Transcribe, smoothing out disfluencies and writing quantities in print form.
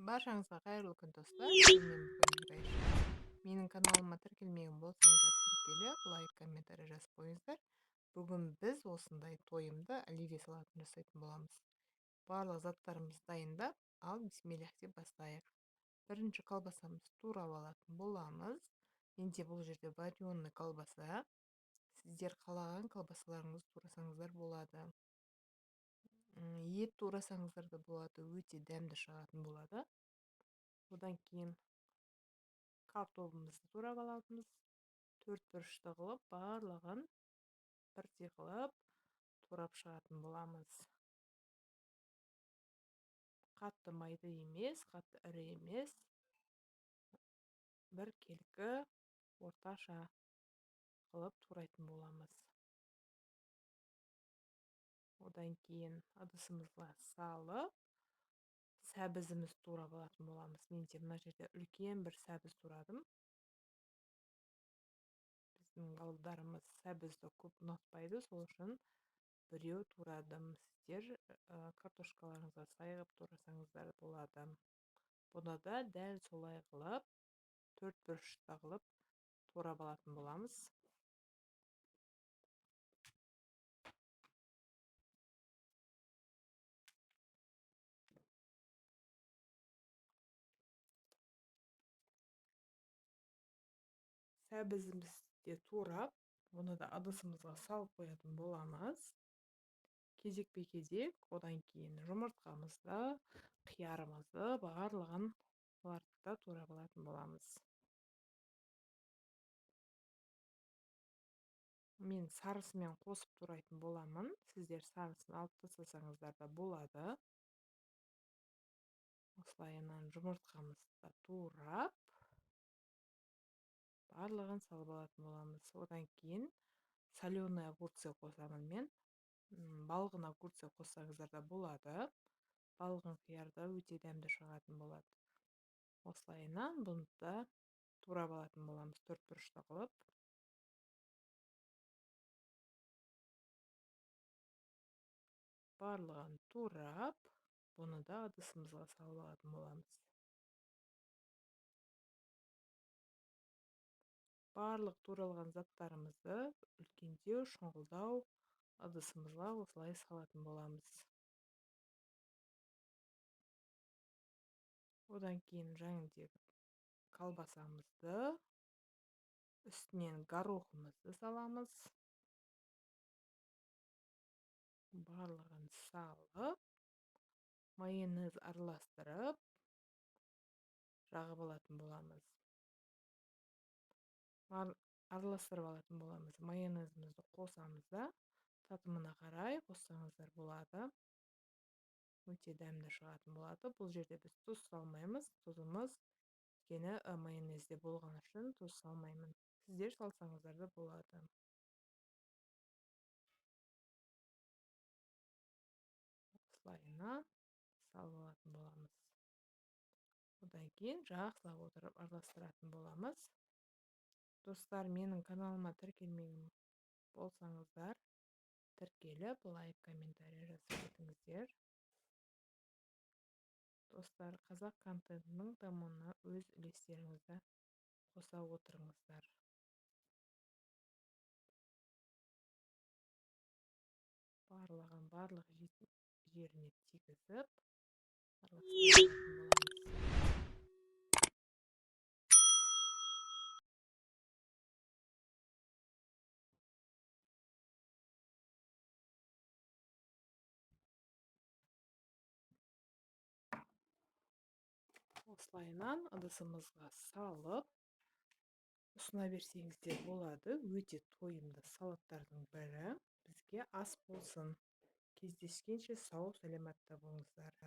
Баршаңызға қайырлы күн достар. Мен бүгін Нұрайша. Менің каналыма тіркелмеген болсаңыздар тіркеліп, лайк, комментарий жазып қойыңыздар. Бүгін біз осындай тойымды оливье салатын жасайтын боламыз. Барлық заттарымыз дайындап, ал бисмиллах деп бастайық. Бірінші колбасамызды турап алатын боламыз. Менде бұл жерде вареный колбаса. Сіздер қалаған колбасаларыңызды турасаңыздар болады. Ет турасаңыздар да болады, өте дәмді шығатын болады. Одан кейін картобымызды турап аламыз. Төрт бұрышты қылып, барлығын бірдей қылып турап шығатын боламыз. Қатты майды емес, қатты ірі емес. Бір келкі орташа қылып турайтын боламыз. Одан кейін ыдысымызға салып, сәбізіміз турап алатын боламыз. Менде мына жерде үлкен бір сәбіз турадым. Біздің балдарымыз сәбізді көп ұнатпайды, сол үшін біреу турадым. Сіздер картошкаларыңызға сай қылып турасаңыздар болады. Бұны да дәл солай қылып, төрт бұрышта қылып турап алатын боламыз. Сәбізімізді турап, оны да ыдысымызға салып қоятын боламыз. Кезекпе-кезек, одан кейін жұмыртқамызды, қиярымызды, барлығын оларды турап алатын боламыз. Мен сарысымен қосып турайтын боламын. Сіздер сарысын алып тастасаңыздар да болады. Осылайынан жұмыртқамызды турап, барлығын салып алатын боламыз. Одан кейін соленый огурцы қосамын мен. Балғын огурцы қоссаңыздар да болады. Балғын қиярда өте дәмді шығатын болады. Осылайынан бұны да турап алатын боламыз, төрт бұрышта қылып. Барлығын турап, бұны да ыдысымызға салып алатын боламыз. Барлық туралған заттарымызды үлкендеу, шұңғылдау ыдысымызға осылай салатын боламыз. Одан кейін жаңағы колбасамызды, үстінен горохымызды саламыз. Барлығын салып, майонез араластырып, жағып алатын боламыз. Араластырып алатын боламыз. Майонезімізді қосамыз да, татымына қарай қоссаңыздар болады. Өте дәмді шығатын болады. Бұл жерде біз тұз салмаймыз. Тұзымыз өйткені майонезде болған үшін тұз салмаймын. Сіздер салсаңыздар да болады. Осылайынан салып алатын боламыз. Одан кейін жақсылап отырып араластыратын боламыз. Достар, менің каналыма тіркелмеген болсаңыздар, тіркеліп, лайк, комментарий жазып кетіңіздер. Достар, қазақ контентінің дамуына өз үлестеріңізді қоса отырыңыздар. Барлық жеріне тигізіп араластыратын боламыз. Осылайынан ыдысымызға салып, ұсына берсеңіздер болады. Өте тойымды салаттардың бірі бізге ас болсын. Кездескенше сау саламатта болыңыздар.